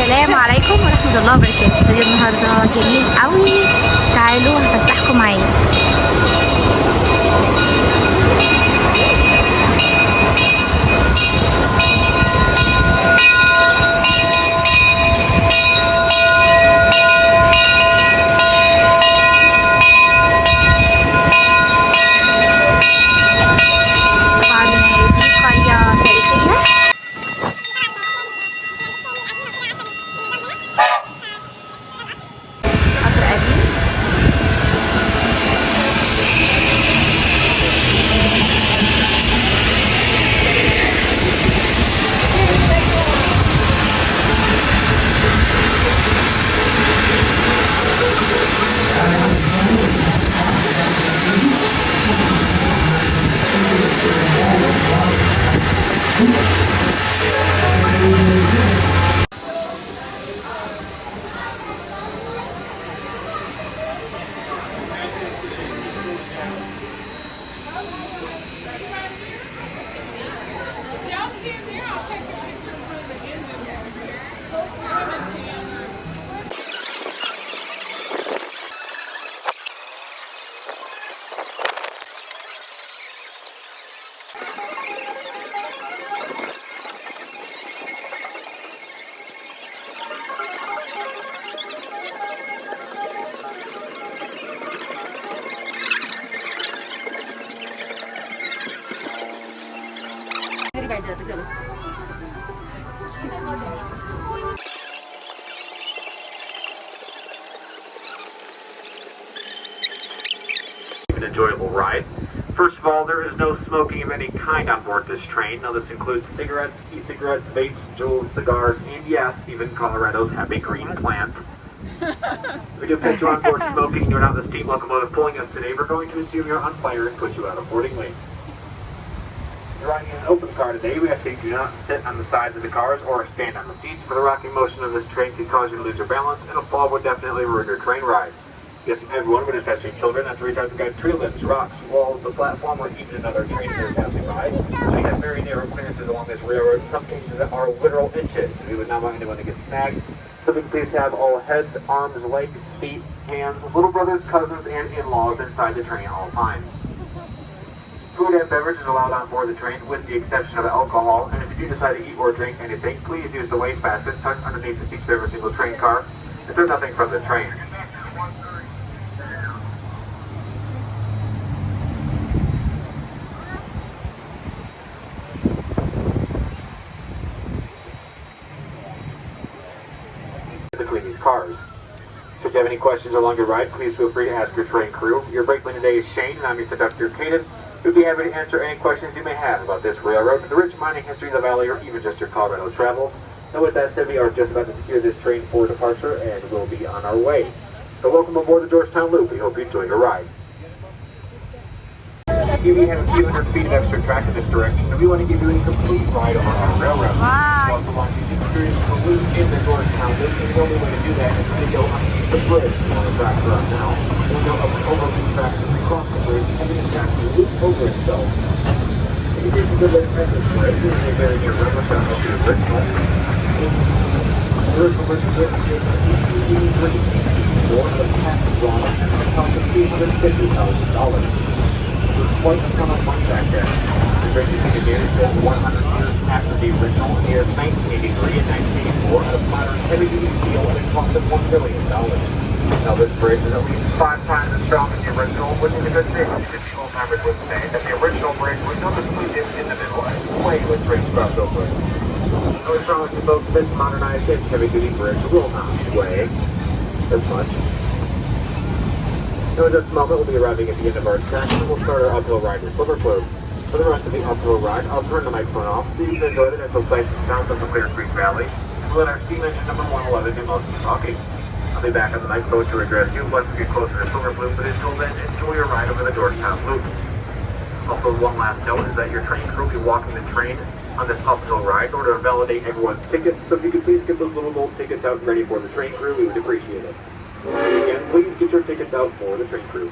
السلام عليكم ورحمة الله وبركاته. فيديو النهاردة جميل قوي، تعالوا هفسحكم معايا. An enjoyable ride. First of all, there is no smoking of any kind on board this train. Now this includes cigarettes, e-cigarettes, vapes, jewels, cigars, and yes, even Colorado's happy green plant. If we do catch you on board smoking and you're not the steam locomotive pulling us today, we're going to assume you're on fire and put you out accordingly. You're riding in an open car today. We ask that you do not sit on the sides of the cars or stand on the seats, for the rocking motion of this train can cause you to lose your balance, and a fall would definitely ruin your train ride. Yes, everyone, but especially children, have to reach out to guide tree limbs, rocks, walls, the platform, or even another train that is passing by. We have very narrow clearances along this railroad, in some cases that are literal inches. We would not want anyone to get snagged. So please have all heads, arms, legs, feet, hands, little brothers, cousins, and in-laws inside the train at all times. Food and beverage is allowed on board the train with the exception of alcohol, and if you do decide to eat or drink anything, please use the waste basket tucked underneath the seats of every single train car. If there's nothing from the train. Between these cars. Should you have any questions along your ride, please feel free to ask your train crew. Your brakeman today is Shane, and I'm your conductor, Caden. We'd be happy to answer any questions you may have about this railroad, the rich mining history of the valley, or even just your Colorado travels. And with that said, we are just about to secure this train for departure, and we'll be on our way. So welcome aboard the Georgetown Loop. We hope you enjoy your ride. We have a few hundred feet of extra track in this direction, and we want to give you a complete ride on our railroad. Wow. We also want you to experience the loop in the Georgetown Loop, and the only way to do that is to go on the bridge on the track we're on now. We'll go up and over the track as we cross the bridge, and then exactly loop over itself. If you take a good look at this bridge, this is a very near replica of the original. The original bridge was built in 1883, one of the patent drawn up, and it cost $350,000. There's quite a ton of money back there. The bridge you take advantage of 100 years after the original is 1983 and 1984 out of modern heavy-duty steel, and it cost us $1 billion. Now this bridge is at least 5 times as strong as the original, which is a good thing, because the old-timers would say that the original bridge was noticeably dipped in the middle and sway when trains crossed over it. I was promised to folks this modernized heavy-duty bridge will not sway as much. So in just a moment, we'll be arriving at the end of our track, and we'll start our uphill ride with Silver Flume. For the rest of the uphill ride, I'll turn the microphone off so you can enjoy the natural sights and sounds of the Clear Creek Valley, and let our steam engine number 111 do most of the talking. I'll be back on the microphone to address you once we get closer to Silver Flume, but until then, enjoy your ride over the Georgetown Loop. Also, one last note is that your train crew will be walking the train on this uphill ride in order to validate everyone's tickets, so if you could please get those little gold tickets out ready for the train crew, we would appreciate it. Again, please get your tickets out for the train crew.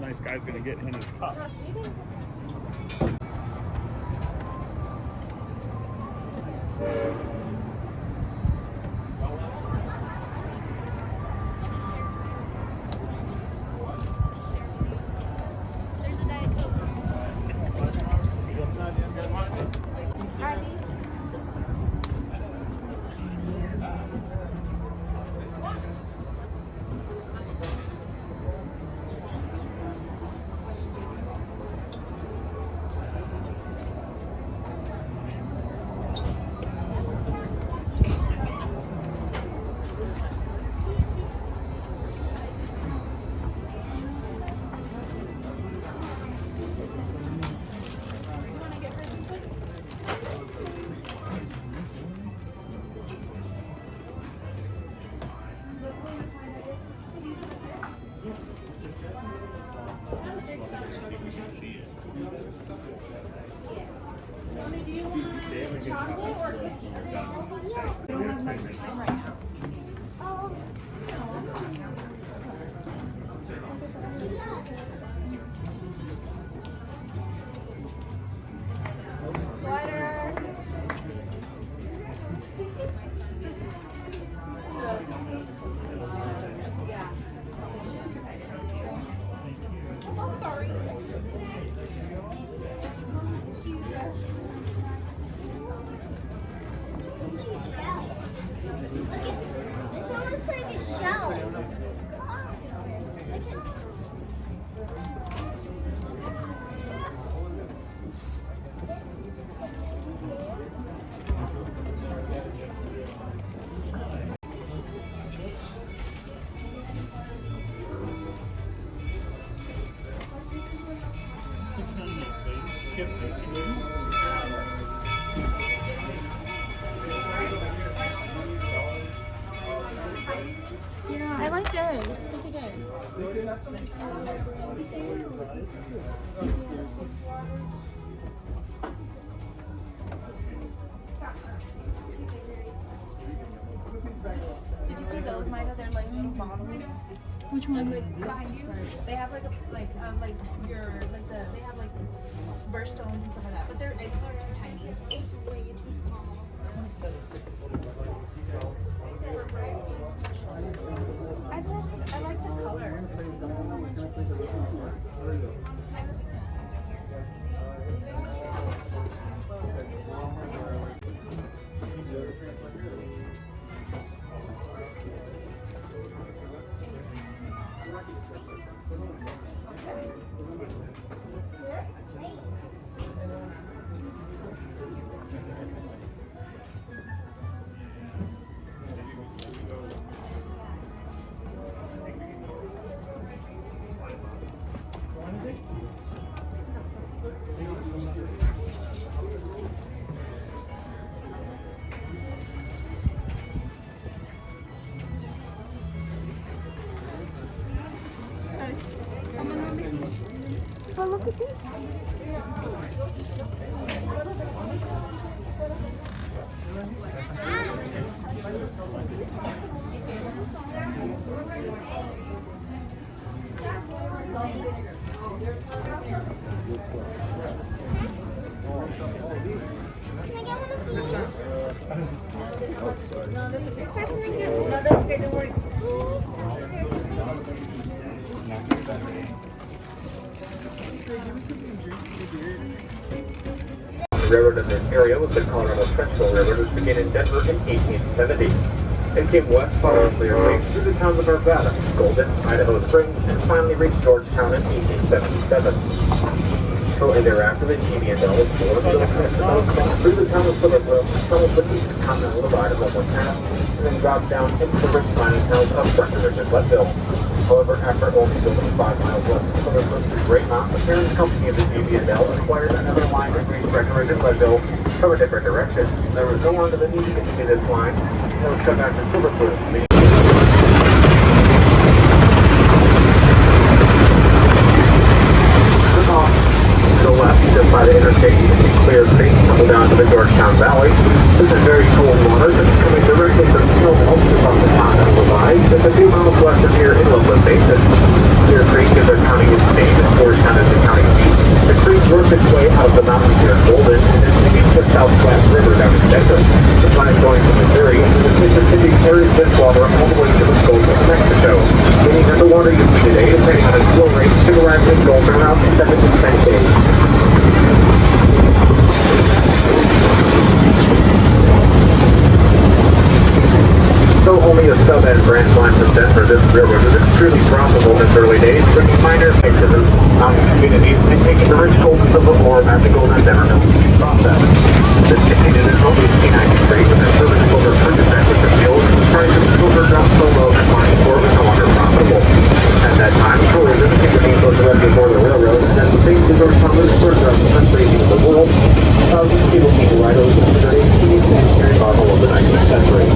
nice guy's gonna get in his cup. I like this. Look at this. Did you see those, Maida? They're like little bottles. Which ones? Behind you, they have like they have like birthstones and stuff like that. But they're too tiny. It's way too small. I like the color. Oh, look at this. The railroad in this area was the Colorado Central Railroad, which began in Denver in 1870. It came west following Clear Lake through the towns of Nevada, Golden, Idaho Springs, and finally reached Georgetown in 1877. Shortly thereafter, the TV&L was formed through the town of Silverville, tunneled the East Continental Divide of Loveland Pass, and then dropped down into the rich mining towns of Breckenridge and Leadville. However, after only building 5 miles west of Silverville to Great Mountain, the parent company of the TV&L acquired another line that reached Breckenridge and Leadville from a different direction. There was no longer the need to continue this line, and it was cut back to Silverville. To the left, just by the interstate, you can see Clear Creek tumble down to the Georgetown Valley. This is very cold water that's coming directly from snow melts above the Continental Divide. Just a few miles west of here in Loveland Basin. Clear Creek is their county its name. this railroad was extremely profitable in its early days, bringing minor effects to the mountain communities and taking the rich goldens of the ore at the golden endeavor mill to be processed. This continued in early 1893 when the service silver purchase acquisition field, the price of silver dropped so low that mining ore was no longer profitable. At that time, tourism became the main source of revenue for the railroad, and the big resort commerce further throughout the country and the world. Thousands of people came to ride over the city and carry on all over the 19th century.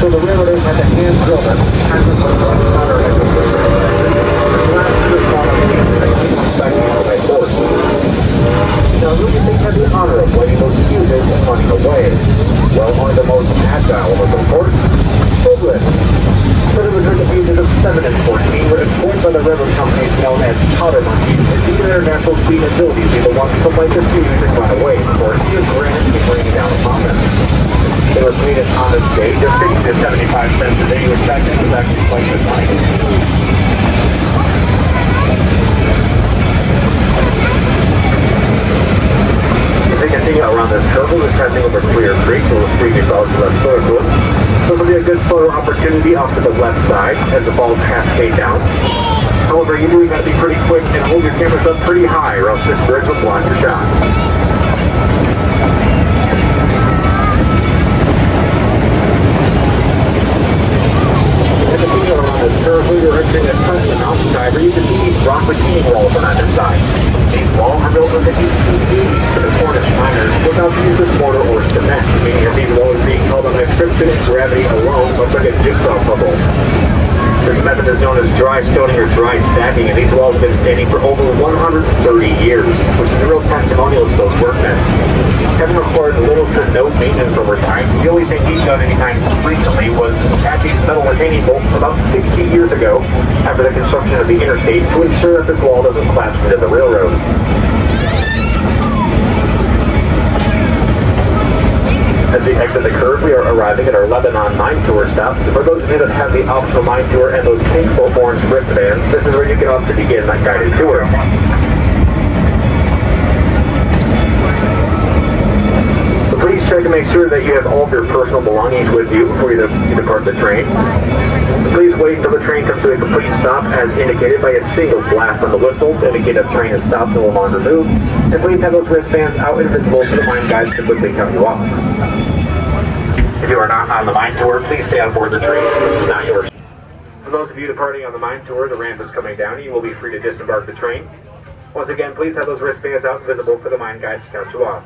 So the railroad had to hand drill them, the river companies known as powder monkeys, and due to their natural speed and ability, they will want to light their fuse and run away, or see a granite keep raining down upon them. They were created on this day, just 50 to 75 cents a day, which back then was actually quite good money. As you can see around this circle, we're passing over Clear Creek, so we'll see yourselves to the northward. This will be a good photo opportunity off to the left side as the falls cascade down. However, you do got to be pretty quick and hold your cameras up pretty high, or else this bridge will block your shot. As the people around this curve, we were entering a cut in the mountainside where you can see these rock retaining walls on either side. These walls are built with the 1880s for the Cornish miners without the use of mortar or cement, meaning that these walls being held on by friction and gravity alone, much like a jigsaw puzzle. This method is known as dry stoning or dry stacking, and these walls have been standing for over 130 years, which is a real testimonial to those workmen. Having required little to no maintenance over time, the only thing he's done anytime recently was add these metal retaining bolts about 60 years ago after the construction of the interstate to ensure that this wall doesn't collapse into the railroad. As we exit the curve, we are arriving at our Lebanon mine tour stop. For those of you that have the optional mine tour and those pink or orange wristbands, this is where you get off to begin that guided tour. So please check to make sure that you have all of your personal belongings with you before you depart the train. Please wait until the train comes to a complete stop as indicated by a single blast on the whistle to indicate that the train has stopped and no longer moved. And please have those wristbands out and visible for the mine guides to quickly cut you off. If you are not on the mine tour, please stay on board the train. This is not yours. For those of you departing on the mine tour, the ramp is coming down and you will be free to disembark the train. Once again, please have those wristbands out and visible for the mine guides to count you off.